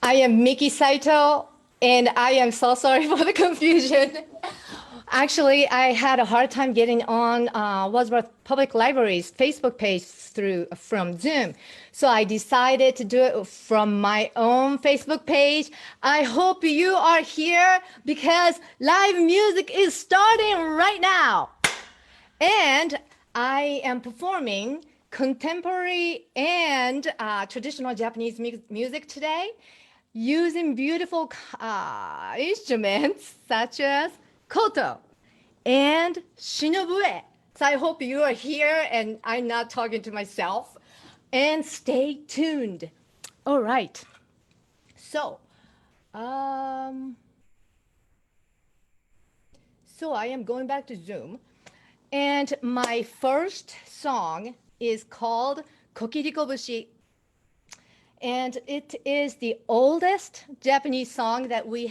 I am Miki Saito, and I am so sorry for the confusion. Actually, I had a hard time getting on Wadsworth Public Library's Facebook page from Zoom. So I decided to do it from my own Facebook page. I hope you are here because live music is starting right now. And I am performing contemporary and traditional Japanese music today using beautiful instruments such as koto and Shinobue. So I hope you are here and I'm not talking to myself. And stay tuned. All right. So I am going back to Zoom. And my first song is called Kokiriko bushi. And it is the oldest Japanese song that we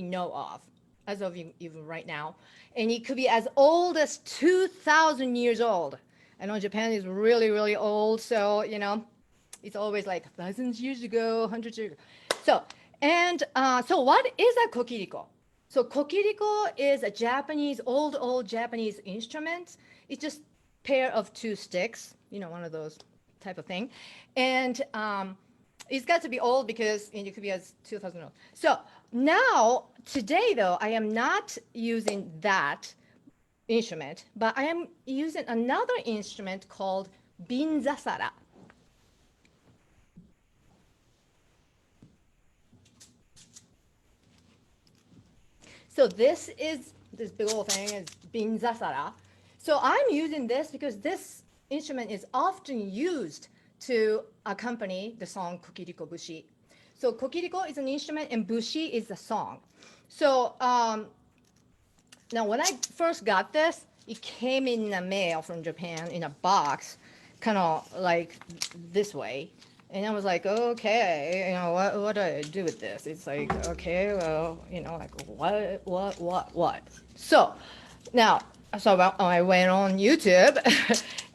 know of as of even right now. And it could be as old as 2,000 years old. I know Japan is really, really old. So, you know, it's always like thousands years ago, hundreds years ago. So what is a kokiriko? So kokiriko is a Japanese, old Japanese instrument. It's just pair of two sticks, you know, one of those type of thing. And it's got to be old because it could be as 2,000 old. So now, today though, I am not using that instrument, but I am using another instrument called binzasara. So this big old thing is binzasara. So I'm using this because this instrument is often used to accompany the song Kokiriko bushi. So Kokiriko is an instrument and bushi is a song. So now when I first got this, it came in the mail from Japan in a box, kind of like this way. And I was like, okay, you know, what do I do with this? It's like, okay, well, you know, like what? So now, I went on YouTube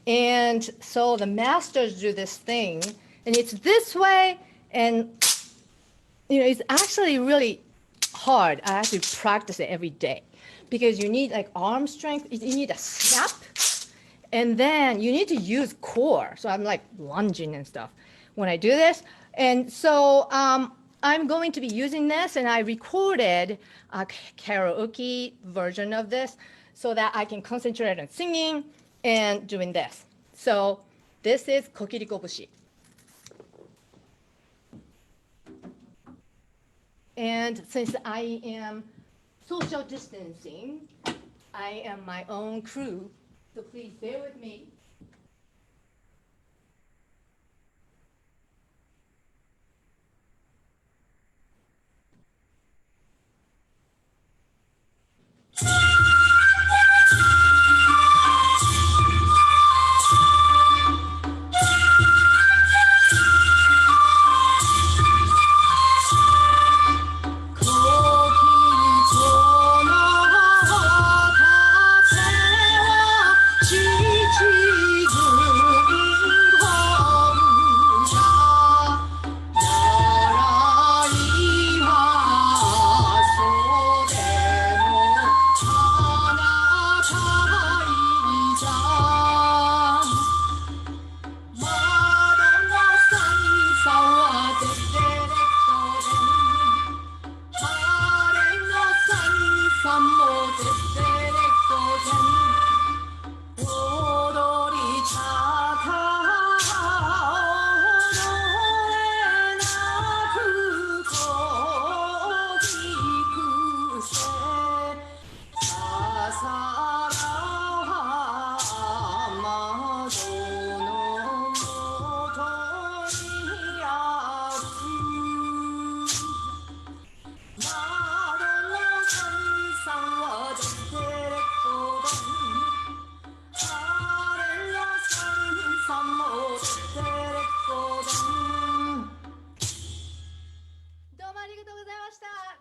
and so the masters do this thing and it's this way and, you know, it's actually really hard. I have to practice it every day because you need like arm strength, you need a snap, and then you need to use core. So I'm like lunging and stuff when I do this. And so I'm going to be using this and I recorded a karaoke version of this so that I can concentrate on singing and doing this. So this is Kokiriko bushi. And since I am social distancing, I am my own crew, so please bear with me.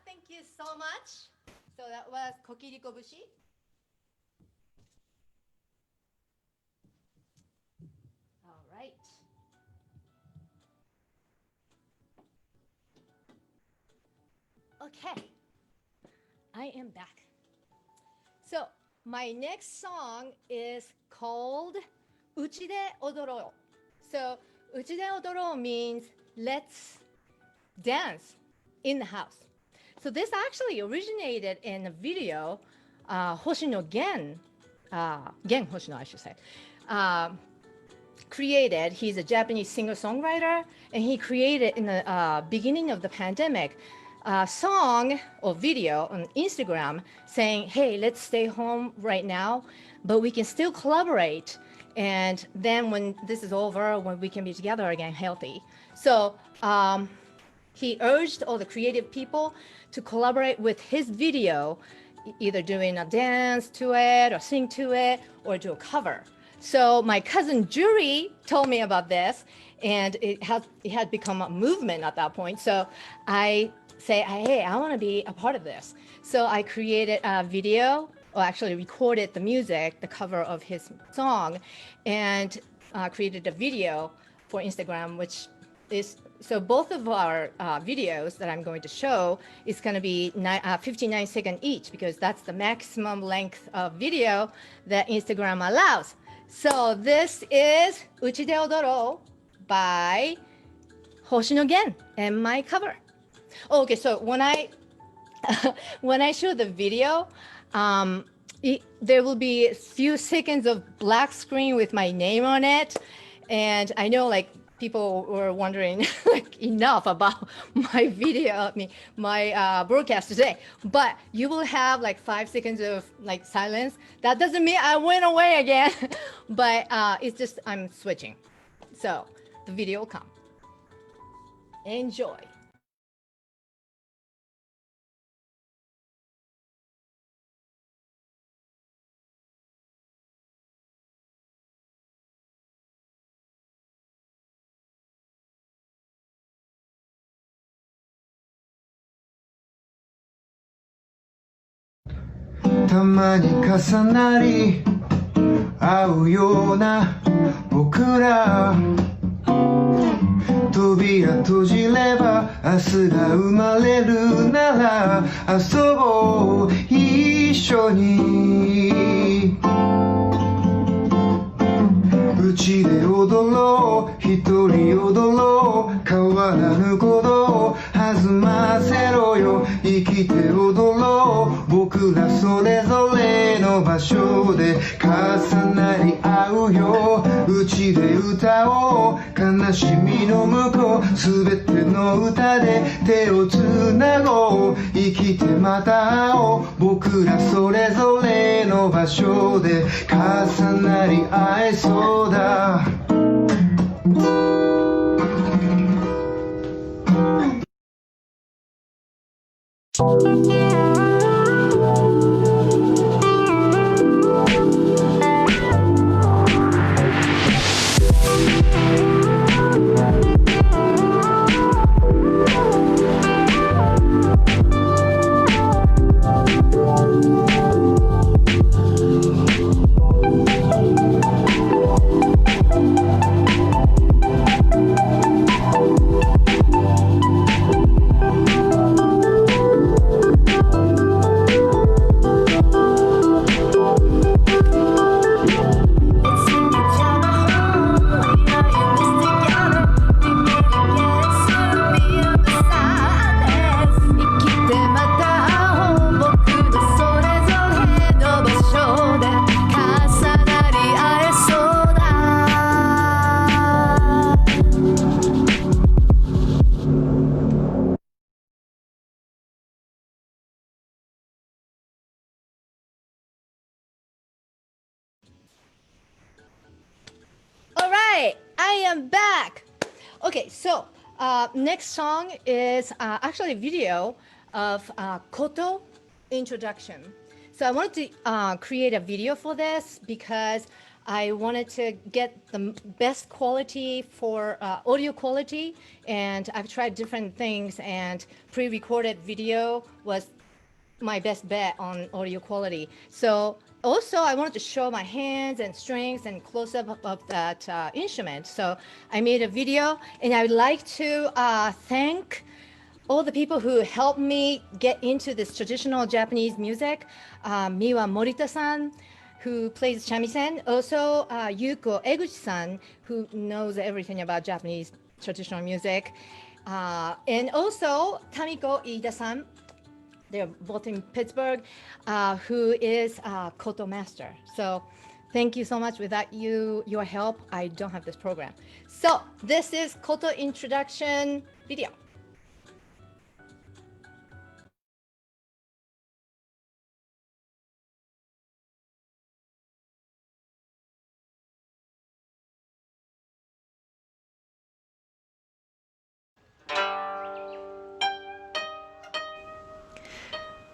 Thank you so much. So that was Kokiriko bushi. All right. Okay, I am back. So my next song is called Uchide odorou. So Uchide odorou means let's dance in the house. So this actually originated in a video Hoshino Gen Hoshino, I should say, created. He's a Japanese singer-songwriter, and he created in the beginning of the pandemic a song or video on Instagram saying, hey, let's stay home right now, but we can still collaborate. And then when this is over, when we can be together again healthy. So he urged all the creative people to collaborate with his video, either doing a dance to it or sing to it or do a cover. So my cousin Juri told me about this, and it had become a movement at that point. So I say, hey, I want to be a part of this. So I created a video, or actually recorded the music, the cover of his song, and created a video for Instagram, which is, so both of our videos that I'm going to show is going to be 59 seconds each, because that's the maximum length of video that Instagram allows. So this is Uchide odorou by Hoshino Gen and my cover. Okay, so when I show the video, there will be a few seconds of black screen with my name on it, and I know like people were wondering like enough about my video, my broadcast today, but you will have like 5 seconds of like silence. That doesn't mean I went away again, but it's just I'm switching. So the video will come. Enjoy. "たまに重なり合うような僕ら」「扉閉じれば明日が生まれるなら遊ぼう一緒に」「うちで踊ろう一人踊ろう変わらぬことを弾ませろよ生きて踊ろう僕らそれぞれの場所で重なり合うようちで歌おう悲しみの向こうすべての歌で手をつなごう生きてまた会おう僕らそれぞれの場所で重なり合えそうだI am back. Okay, so next song is actually a video of Koto Introduction. So I wanted to create a video for this because I wanted to get the best quality for audio quality, and I've tried different things, and pre-recorded video was my best bet on audio quality. So also I wanted to show my hands and strings and close-up of that instrument. So I made a video, and I would like to thank all the people who helped me get into this traditional Japanese music. Miwa Morita-san, who plays shamisen. Also, Yuko Eguchi-san, who knows everything about Japanese traditional music. And also, Tamiko Ida-san, they're both in Pittsburgh, who is Koto master. So thank you so much. Without your help, I don't have this program. So this is Koto Introduction video.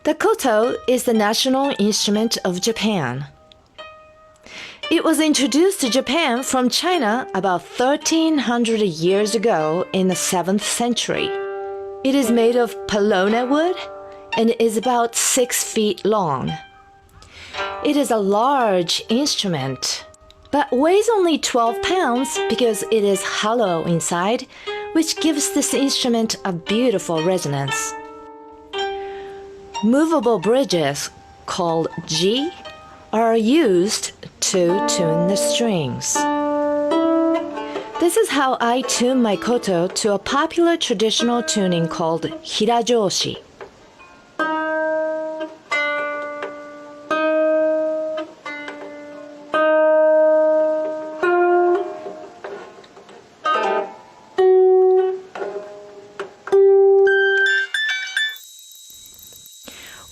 The koto is the national instrument of Japan. It was introduced to Japan from China about 1300 years ago in the 7th century. It is made of palona wood and is about 6 feet long. It is a large instrument, but weighs only 12 pounds because it is hollow inside, which gives this instrument a beautiful resonance. Movable bridges, called ji, are used to tune the strings. This is how I tune my koto to a popular traditional tuning called hirajoshi.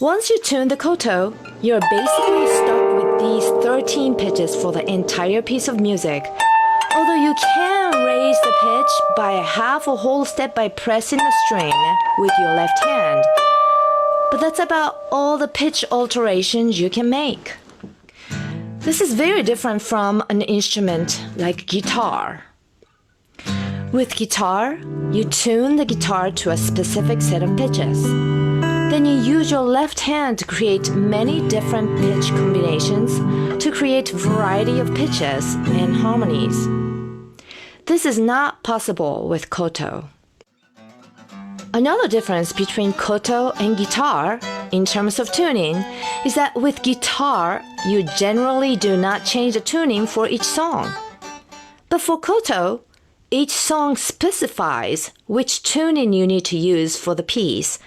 Once you tune the koto, you're basically stuck with these 13 pitches for the entire piece of music. Although you can raise the pitch by a half or whole step by pressing the string with your left hand. But that's about all the pitch alterations you can make. This is very different from an instrument like guitar. With guitar, you tune the guitar to a specific set of pitches. Then you use your left hand to create many different pitch combinations to create variety of pitches and harmonies. This is not possible with koto. Another difference between koto and guitar in terms of tuning is that with guitar, you generally do not change the tuning for each song. But for koto, each song specifies which tuning you need to use for the piece.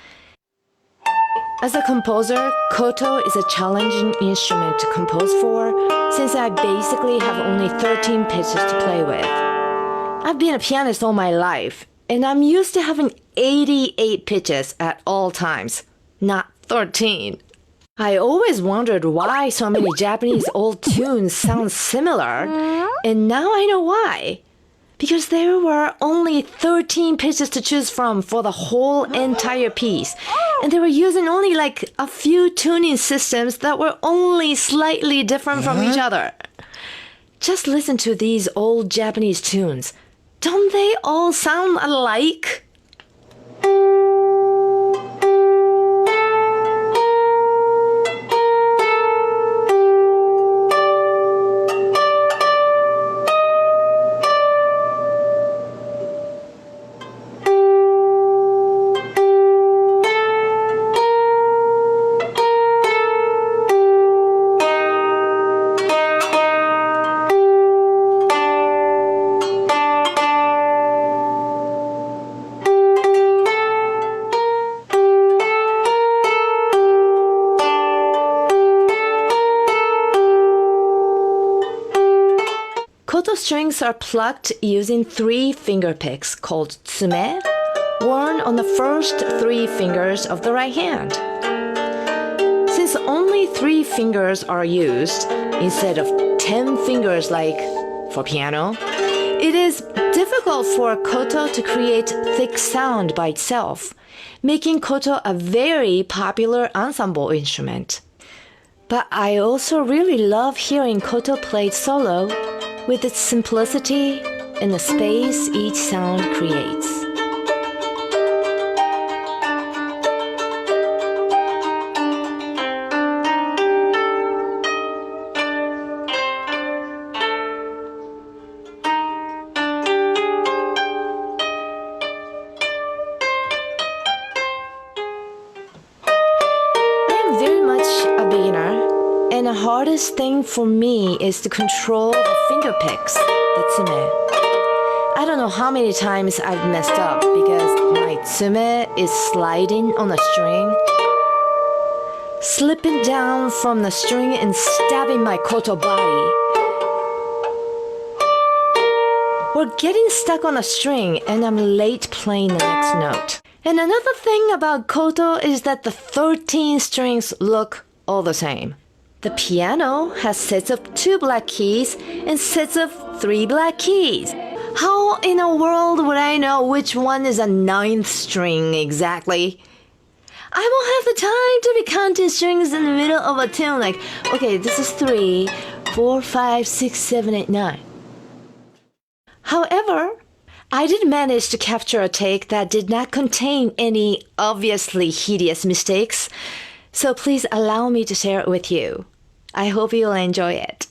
As a composer, koto is a challenging instrument to compose for since I basically have only 13 pitches to play with. I've been a pianist all my life, and I'm used to having 88 pitches at all times, not 13. I always wondered why so many Japanese old tunes sound similar, and now I know why. Because there were only 13 pitches to choose from for the whole entire piece. And they were using only like a few tuning systems that were only slightly different from each other. Just listen to these old Japanese tunes. Don't they all sound alike? Koto strings are plucked using 3 finger picks called tsume, worn on the first 3 fingers of the right hand. Since only 3 fingers are used instead of 10 fingers like for piano, it is difficult for koto to create thick sound by itself, making koto a very popular ensemble instrument. But I also really love hearing koto played solo with its simplicity and the space each sound creates. hardest thing for me is to control the finger picks, the tsume. I don't know how many times I've messed up because my tsume is sliding on a string, slipping down from the string and stabbing my koto body. Or getting stuck on a string and I'm late playing the next note. And another thing about koto is that the 13 strings look all the same. The piano has sets of 2 black keys and sets of 3 black keys. How in the world would I know which one is a 9th string exactly? I won't have the time to be counting strings in the middle of a tune like, okay, this is 3, 4, 5, 6, 7, 8, 9. However, I did manage to capture a take that did not contain any obviously hideous mistakes, so please allow me to share it with you. I hope you'll enjoy it.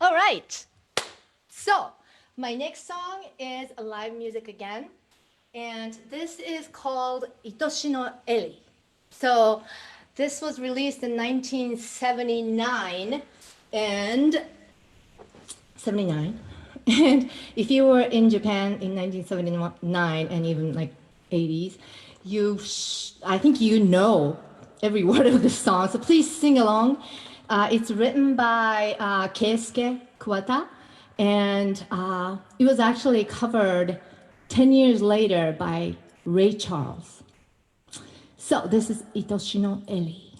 All right. So my next song is a live music again. And this is called いとしのエリー. So this was released in 1979 and 79. And if you were in Japan in 1979 and even like 80s, I think you know every word of the song. So please sing along. It's written by Keisuke Kuwata, and it was actually covered 10 years later by Ray Charles. So this is 愛しのエリ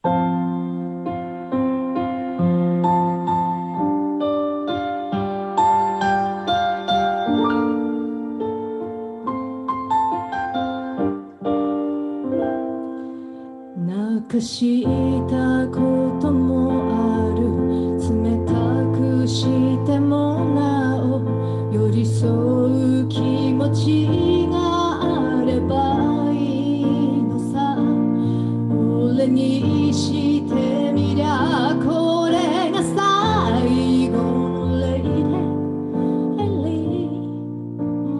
ー.「なくしたこともある」「冷たくしてもなお」「寄り添う気持ちがあればいいのさ」「俺にしてみりゃこれが最後のレイデー」「Ellie,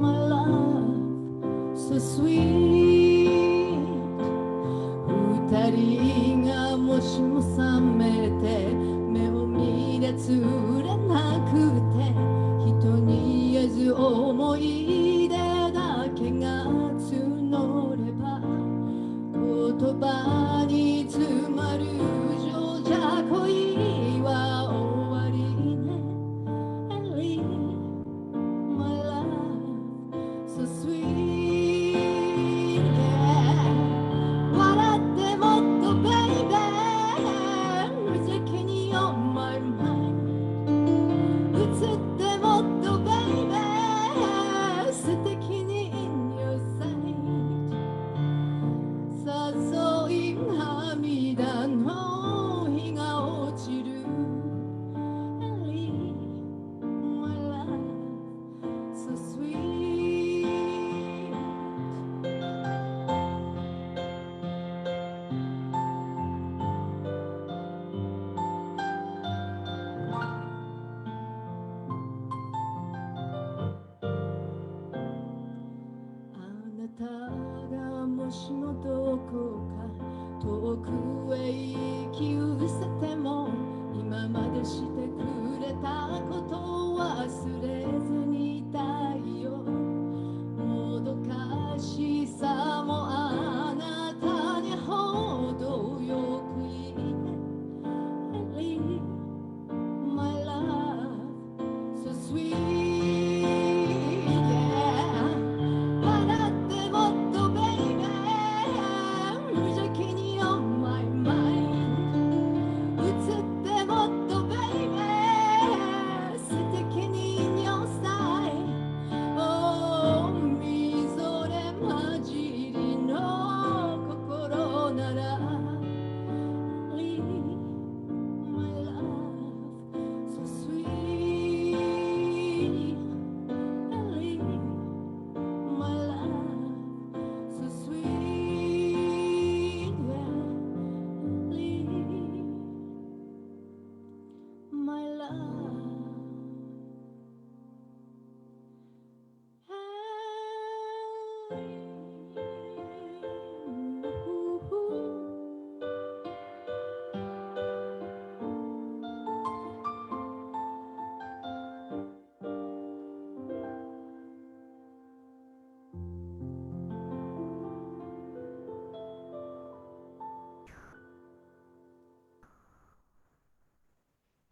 my love, so sweet」「二人がしてくれたことを忘れずにいたいよもどかしさもあなたにほどよく言って Ellie my love so sweet yeah 笑ってもっと baby 無邪気に on my mind 映ってもっと baby 素敵に in your side oh みぞれ混じりの心なら Ellie my love so sweet Ellie my love so sweet yeah Ellie my love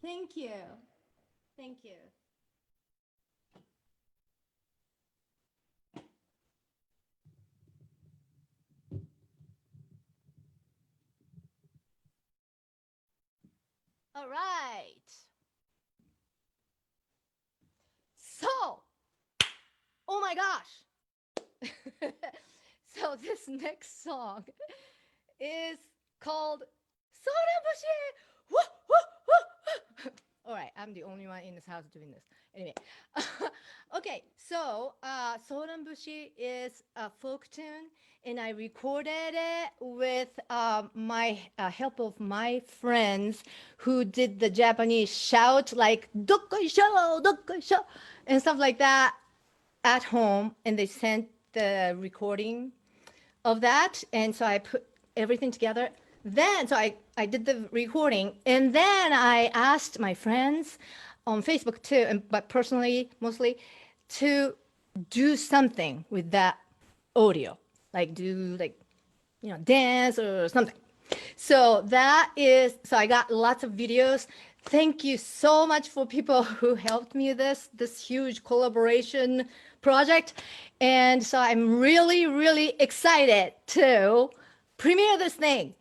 Thank you. Thank you. All right. So, oh my gosh. So this next song is called Soran Bushi. Woo, woo, woo, woo. All right, I'm the only one in this house doing this. Anyway, okay, so Soran Bushi is a folk tune, and I recorded it with my help of my friends who did the Japanese shout like "dokkoisho," and stuff like that at home, and they sent the recording of that, and so I put everything together. Then, so I did the recording, and then I asked my friends on Facebook too, but personally, mostly, to do something with that audio, like do dance or something. So that is, so I got lots of videos. Thank you so much for people who helped me with this huge collaboration project. And so I'm really, really excited to premiere this thing.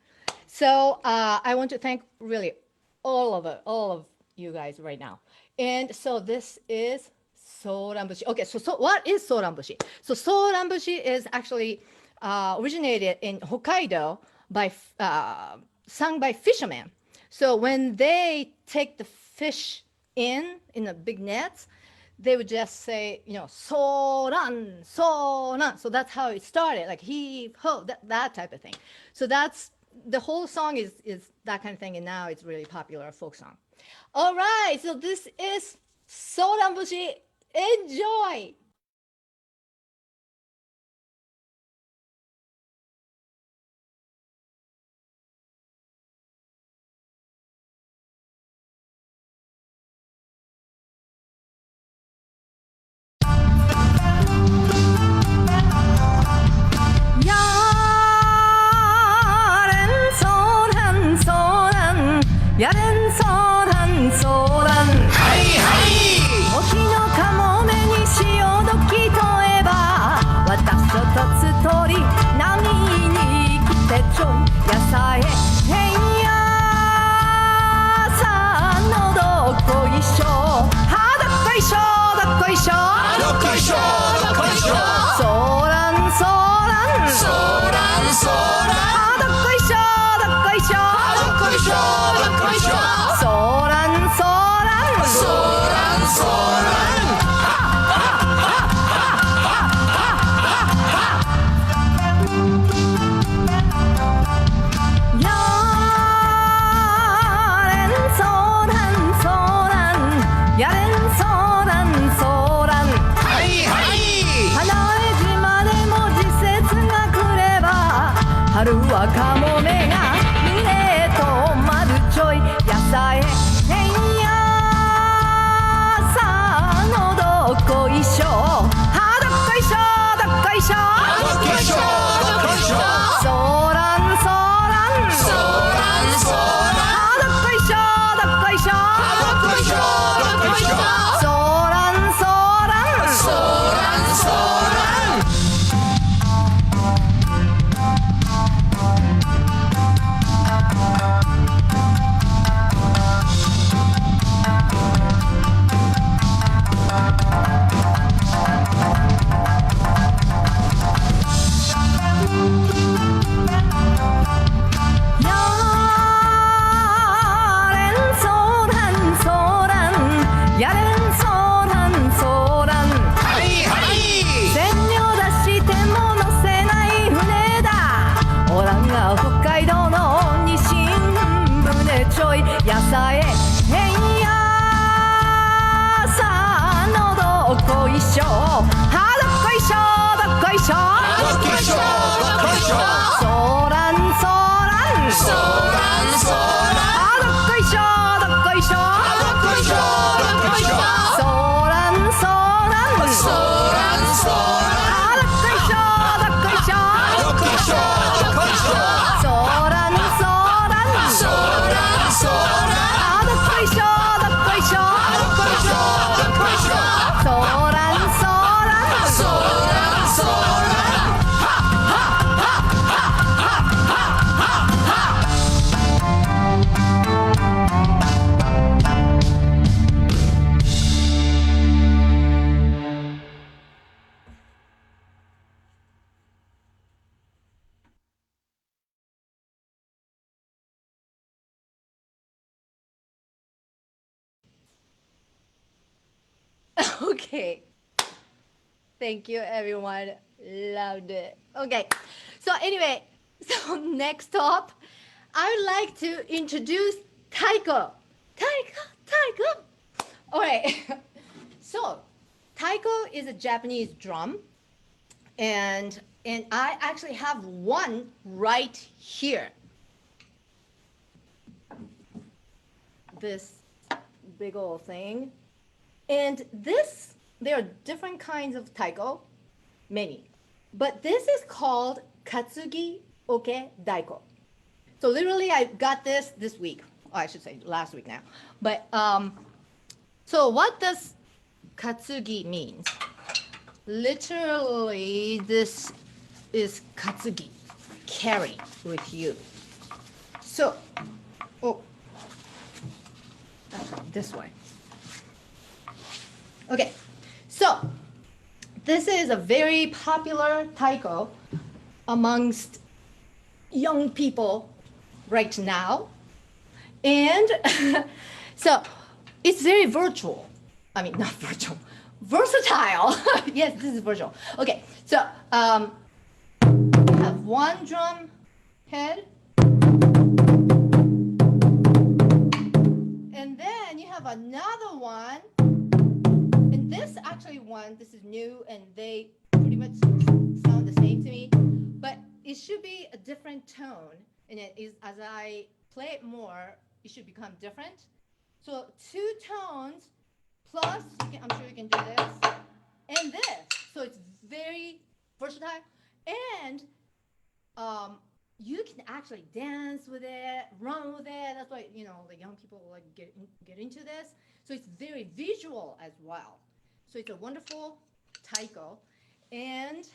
So I want to thank really all of you guys right now. And so this is Soran Bushi. Okay, so what is Soran Bushi? So Soran Bushi is actually originated in Hokkaido by sung by fishermen. So when they take the fish in the big nets, they would just say, Soran, Soran. So that's how it started, like heave ho, that type of thing. So that's the whole song is that kind of thing, and now it's really popular folk song. All right, so this is Soran Bushi. Enjoy. 야렌 소란 소란 하이 하이沖のかもめに潮時とえば私とつとり波に来てちょいやさえへんやさんのどこいしょはどっこいしょどっこいしょどっこいしょどっこいしょソーランソーランソーランソーランはどっこいしょどっこいしょどっこいしょ春はかもめが胸とまるちょいやさえへんや Okay. Thank you, everyone. Loved it. Okay. So anyway, so next up, I would like to introduce Taiko. Taiko. All right. So Taiko is a Japanese drum, and I actually have one right here. This big old thing. And this, there are different kinds of taiko, many. But this is called Katsugi Oke Daiko. So literally I got this week. Oh, I should say last week now. But so what does Katsugi means? Literally, this is Katsugi, carry with you. So, actually this way. Okay, so this is a very popular taiko amongst young people right now. And so it's very virtual. I mean, not virtual, versatile. Yes, this is virtual. Okay, so we have one drum head. And then you have another one. And this actually one, this is new, and they pretty much sound the same to me. But it should be a different tone. And it is, as I play it more, it should become different. So 2 tones plus, I'm sure you can do this, and this. So it's very versatile. And you can actually dance with it, run with it. That's why, you know, the young people like get into this. So it's very visual as well. So it's a wonderful taiko. And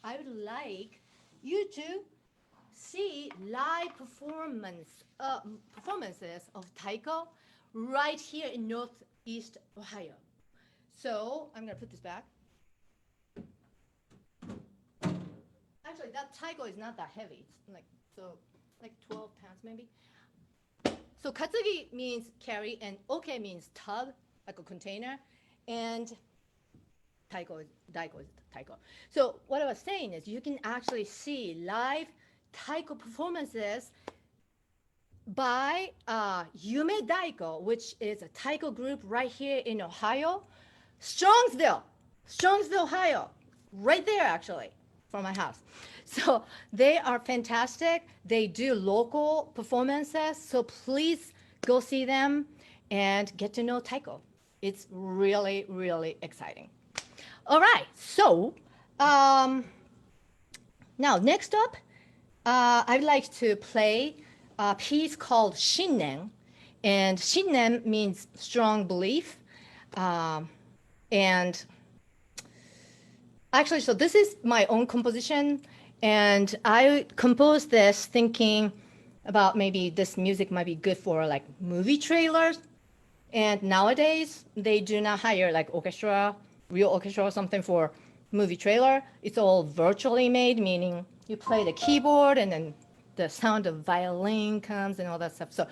I would like you to see live performances of taiko right here in Northeast Ohio. So I'm gonna put this back. Actually, that taiko is not that heavy. It's like 12 pounds maybe. So katsugi means carry, and oke means tug, like a container, and daiko is taiko. So what I was saying is you can actually see live taiko performances by Yume Daiko, which is a taiko group right here in Ohio. Strongsville, Ohio, right there actually, from my house. So they are fantastic. They do local performances, so please go see them and get to know taiko. It's really, really exciting. All right, so now next up, I'd like to play a piece called Shin'nen, and Shin'nen means strong belief. And actually, so this is my own composition, and I composed this thinking about maybe this music might be good for like movie trailers. And nowadays, they do not hire like orchestra, real orchestra or something for movie trailer. It's all virtually made, meaning you play the keyboard and then the sound of violin comes and all that stuff. So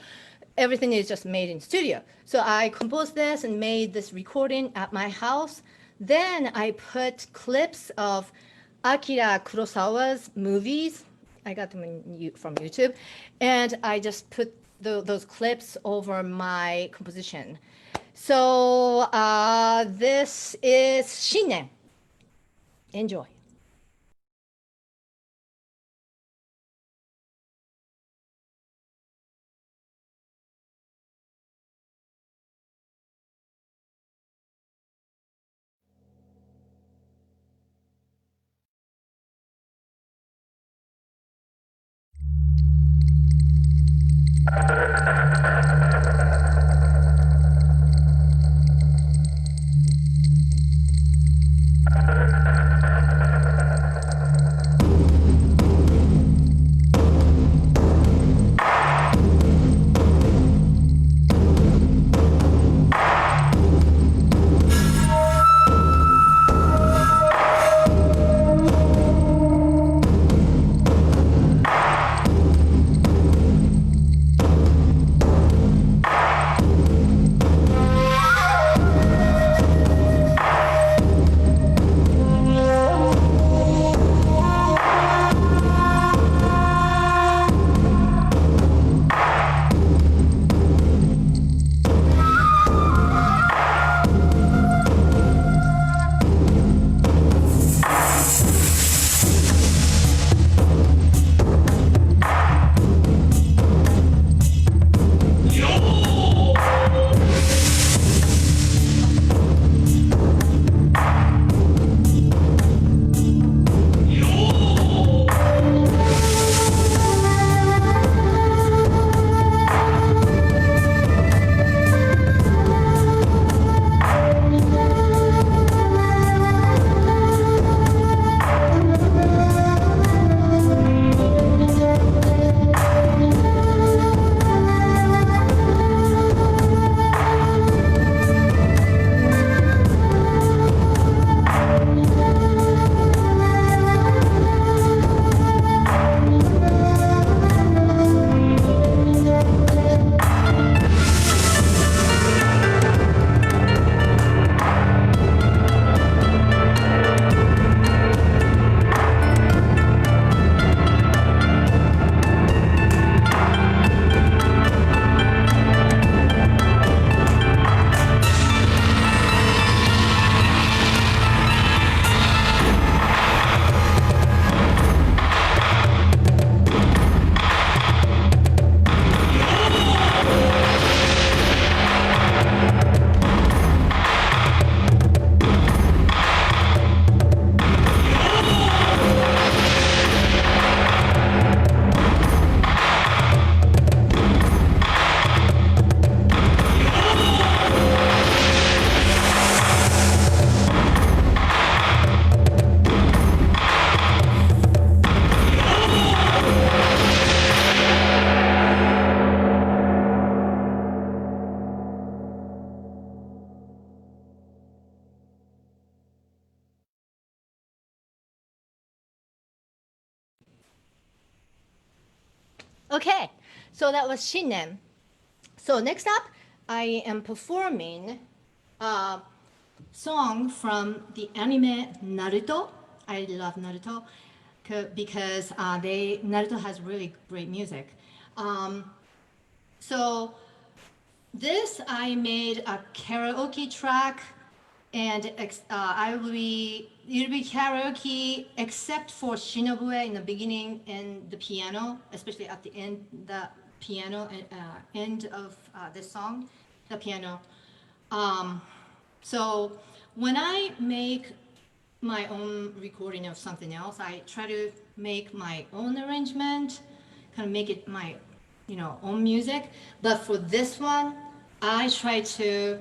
everything is just made in studio. So I composed this and made this recording at my house. Then I put clips of Akira Kurosawa's movies. I got them from YouTube. And I just put those clips over my composition. So this is Shin'nen. Enjoy. Okay, so that was Shin'nen. So next up, I am performing a song from the anime Naruto. I love Naruto because Naruto has really great music. So this I made a karaoke track, and it'll be karaoke except for Shinobue in the beginning and the piano, especially at the end, the piano end of this song, the piano. So when I make my own recording of something else, I try to make my own arrangement, kind of make it my own music. But for this one, I try to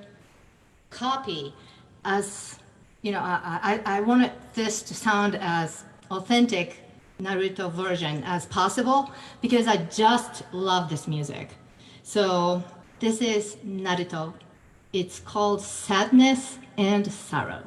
copy as I wanted this to sound as authentic Naruto version as possible because I just love this music. So this is Naruto. It's called Sadness and Sorrow.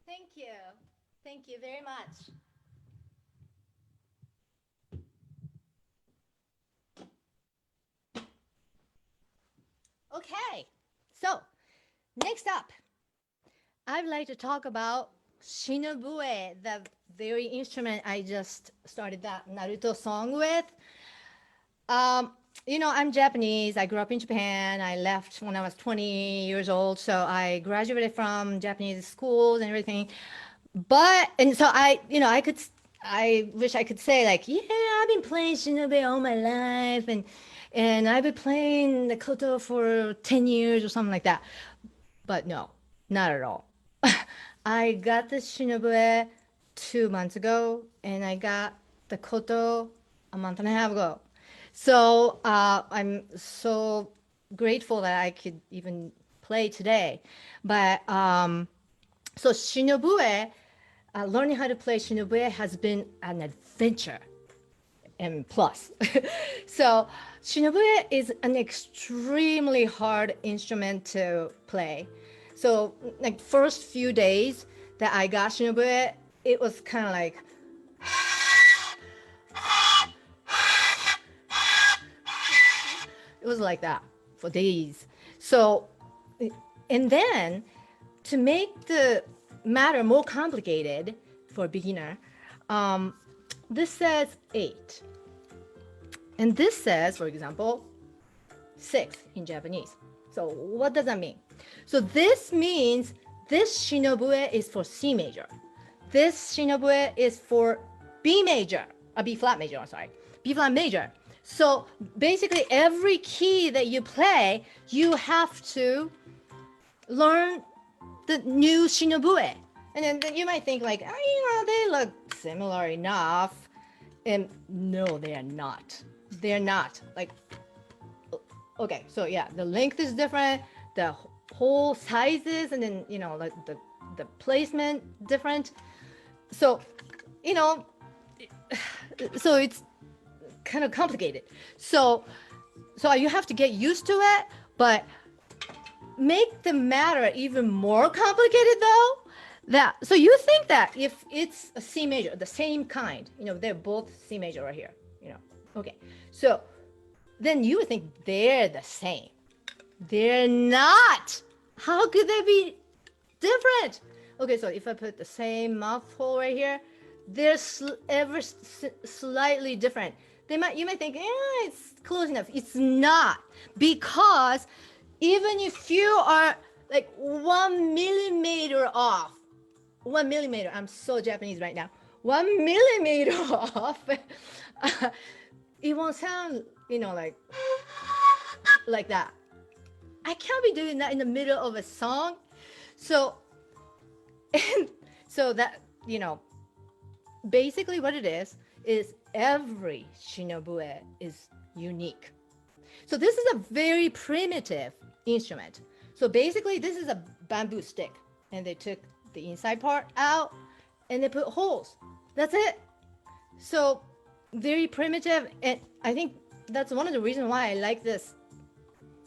Thank you. Thank you very much. Okay, so next up, I'd like to talk about Shinobue, the very instrument I just started that Naruto song with. I'm Japanese. I grew up in Japan. I left when I was 20 years old. So I graduated from Japanese schools and everything. And so I wish I could say like, yeah, I've been playing Shinobue all my life. And I've been playing the koto for 10 years or something like that. But no, not at all. I got the Shinobue 2 months ago, and I got the koto a month and a half ago. So I'm so grateful that I could even play today. But so Shinobue, learning how to play Shinobue has been an adventure. And plus. So Shinobue is an extremely hard instrument to play. So like first few days that I got Shinobue, it was kind of like it was like that for days. So and then to make the matter more complicated for a beginner, this says 8. And this says, for example, 6 in Japanese. So what does that mean? So this means this Shinobue is for C major. This Shinobue is for B major, B flat major, I'm sorry, B flat major. So basically every key that you play, you have to learn the new Shinobue. And then you might think like, oh, they look similar enough. And no, they are not. They're not. Like, okay, so yeah, the length is different, the whole sizes, and then, like the placement different. So, so it's kind of complicated. So you have to get used to it, but make the matter even more complicated though. So you think that if it's a C major, the same kind, they're both C major right here, okay. So then you would think they're the same. They're not. How could they be different? Okay, so if I put the same mouthful right here, they're ever slightly different. You might think, it's close enough. It's not, because even if you are like 1 millimeter off, 1 millimeter, I'm so Japanese right now, 1 millimeter off, it won't sound, like that. I can't be doing that in the middle of a song. So that, basically what it is every Shinobue is unique. So this is a very primitive instrument. So basically this is a bamboo stick, and they took the inside part out and they put holes. That's it. So very primitive, and I think that's one of the reasons why I like this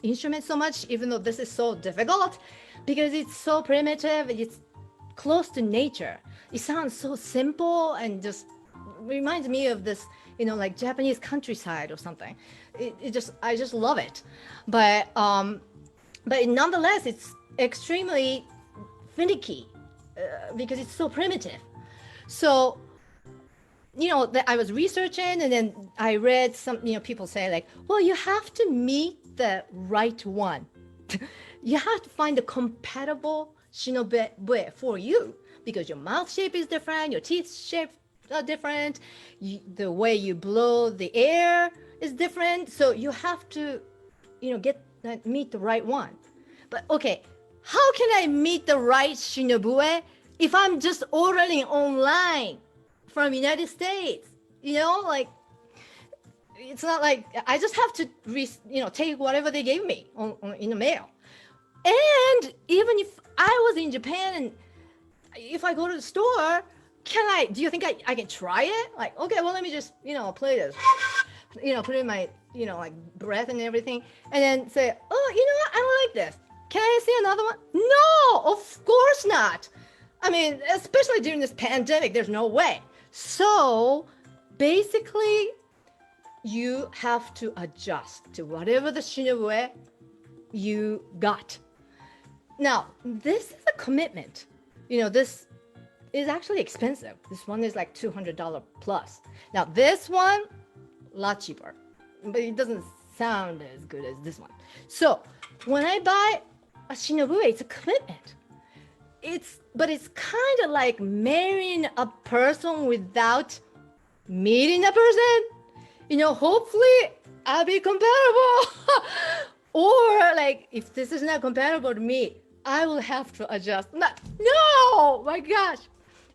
instrument so much, even though this is so difficult, because it's so primitive, it's close to nature. It sounds so simple and just reminds me of this, like Japanese countryside or something. I just love it. But nonetheless, it's extremely finicky because it's so primitive. So, I was researching, and then I read some, people say like, well, you have to meet the right one. You have to find the compatible Shinobue for you, because your mouth shape is different, your teeth shape are different, the way you blow the air is different. So you have to, meet the right one. But okay, how can I meet the right Shinobue if I'm just ordering online from United States? Like, it's not like I just have to take whatever they gave me in the mail. And even if I was in Japan and if I go to the store, do you think I can try it? Like, okay, well, let me just play this, put in my like breath and everything, and then say, oh, what, I don't like this, can I see another one? No, of course not. I mean, especially during this pandemic, there's no way. So basically you have to adjust to whatever the Shinobue you got. Now, this is a commitment. This is actually expensive. This one is like $200 plus. Now, this one, a lot cheaper, but it doesn't sound as good as this one. So when I buy a Shinobue, it's a commitment. But it's kind of like marrying a person without meeting a person. Hopefully I'll be compatible. Or like, if this is not compatible to me, I will have to adjust. No, my gosh.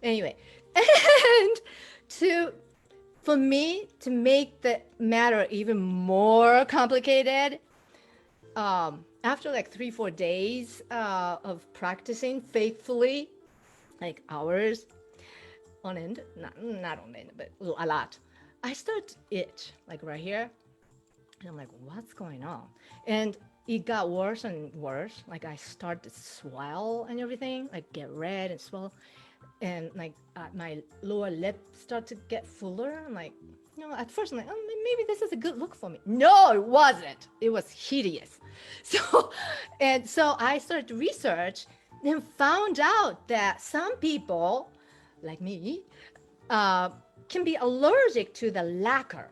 Anyway, And for me to make the matter even more complicated, after like 3-4 days of practicing faithfully, like hours on end, not on end, but a lot, I start to itch, like right here. And I'm like, what's going on? And it got worse and worse. Like I start to swell and everything, like get red and swell. And like my lower lip start to get fuller. I'm like, at first I'm like, oh, maybe this is a good look for me. No, it wasn't. It was hideous. So I started to research and found out that some people, like me, can be allergic to the lacquer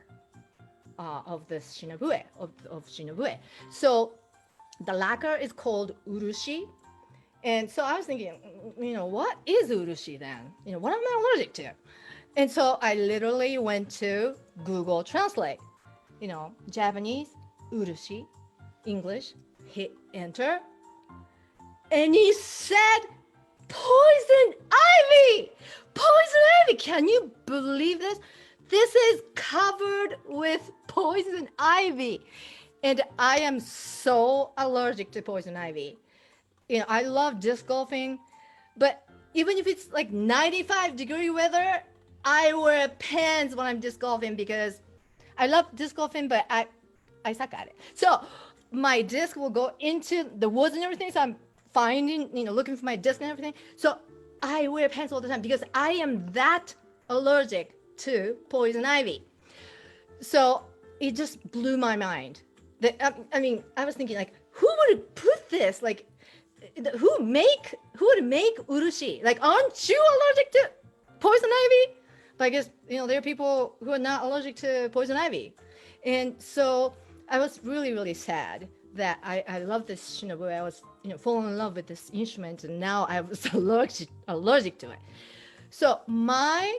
of the Shinobue, of Shinobue. So the lacquer is called urushi. And so I was thinking, what is urushi then? What am I allergic to? And so I literally went to Google Translate, Japanese, urushi, English, hit enter. And he said, poison ivy! Poison ivy! Can you believe this? This is covered with poison ivy. And I am so allergic to poison ivy. I love disc golfing, but even if it's like 95-degree weather, I wear pants when I'm disc golfing because I love disc golfing, but I suck at it. So my disc will go into the woods and everything. So I'm finding, looking for my disc and everything. So I wear pants all the time because I am that allergic to poison ivy. So it just blew my mind. I was thinking like, who would put this? Like, who would make urushi? Like, aren't you allergic to poison ivy? But I guess, there are people who are not allergic to poison ivy. And so I was really, really sad that I love this Shinobue. I was, falling in love with this instrument, and now I was allergic to it. So my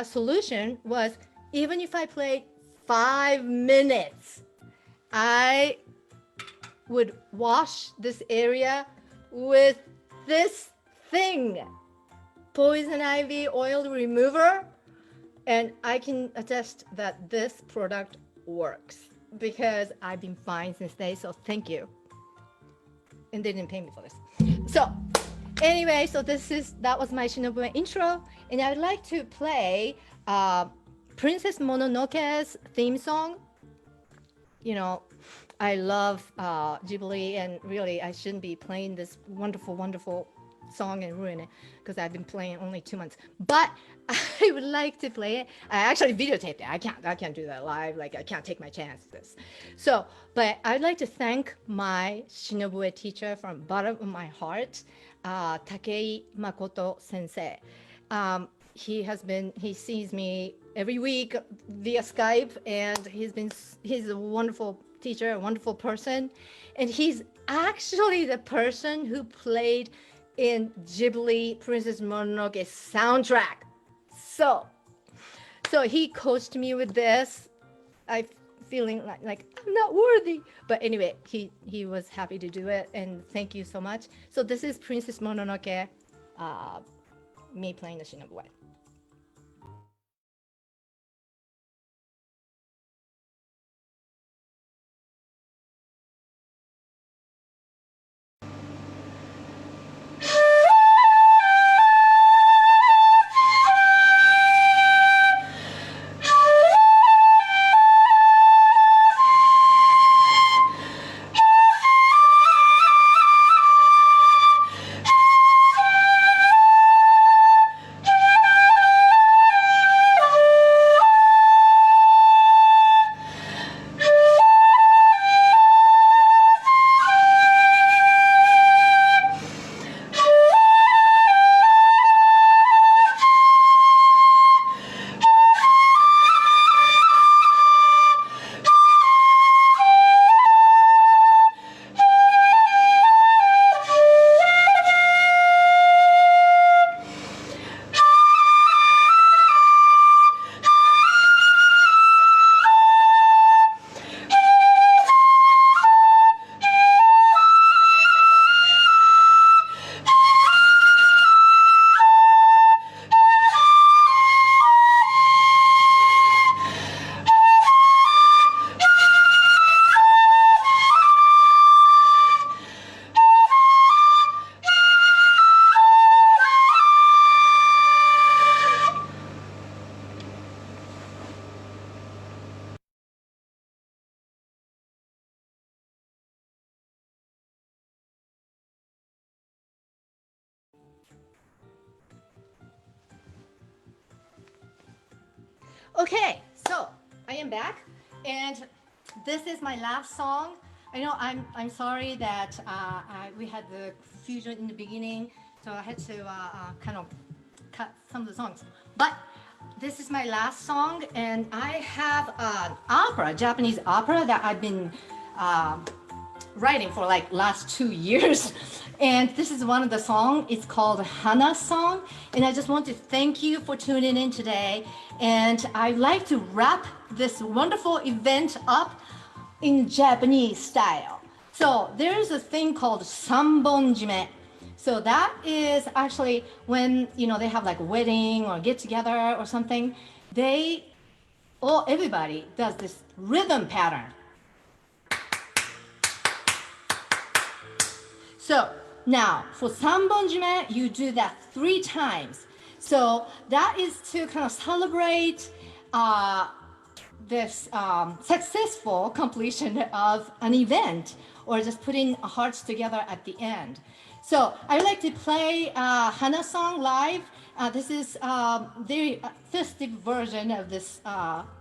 solution was, even if I played 5 minutes, I would wash this area with this thing, poison ivy oil remover, and I can attest that this product works because I've been fine since day. So thank you. And they didn't pay me for this. So anyway, that was my Shinobue intro, and I'd like to play Princess Mononoke's theme song. I love Ghibli, and really I shouldn't be playing this wonderful, wonderful song and ruin it because I've been playing only 2 months. But I would like to play it. I actually videotaped it. I can't do that live. Like I can't take my chances. So, but I'd like to thank my Shinobue teacher from the bottom of my heart, Takei Makoto Sensei. He sees me every week via Skype, and he's a wonderful teacher, a wonderful person, and he's actually the person who played in Ghibli Princess Mononoke soundtrack. So he coached me with this. I feeling like I'm not worthy, but anyway, he was happy to do it, and thank you so much. So this is Princess Mononoke, me playing the Shinobue. Okay, so I am back, and this is my last song. I know I'm sorry that we had the fusion in the beginning, so I had to kind of cut some of the songs. But this is my last song, and I have an opera, Japanese opera that I've been writing for like last 2 years. And this is one of the songs. It's called Hana song. And I just want to thank you for tuning in today. And I'd like to wrap this wonderful event up in Japanese style. So there's a thing called sambonjime. So that is actually when they have like a wedding or get together or something. Everybody does this rhythm pattern. So now for sambonjime, you do that 3 times. So that is to kind of celebrate this successful completion of an event, or just putting hearts together at the end. So I would like to play Hana song live. This is very festive version of this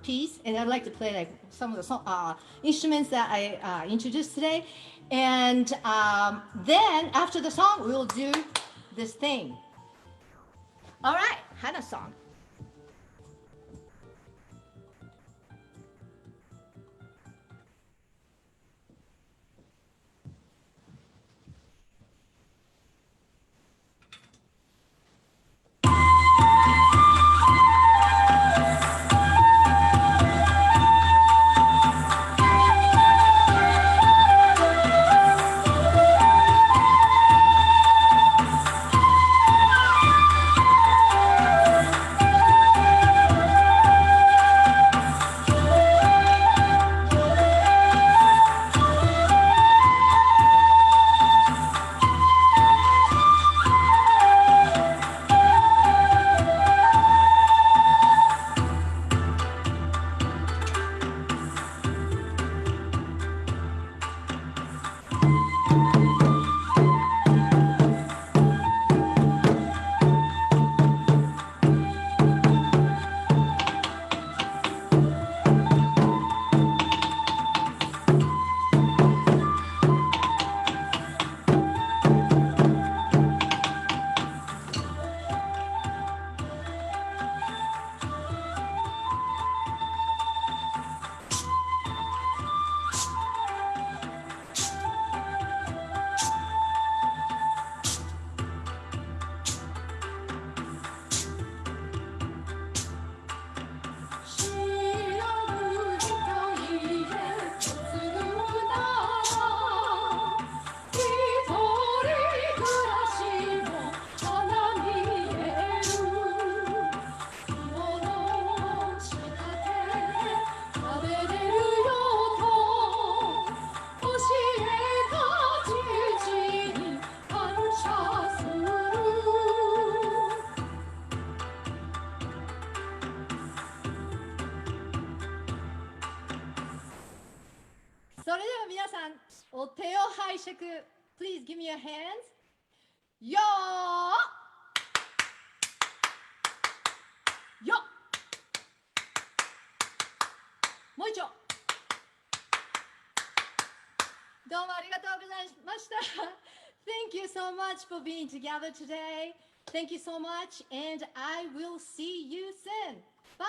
piece, and I'd like to play like some of the instruments that I introduced today. And then after the song, we'll do this thing. All right, Hana song. Please give me your hands. Yo! Yo! もう一丁。どうもありがとうございました。Thank you so much for being together today. Thank you so much, and I will see you soon. Bye!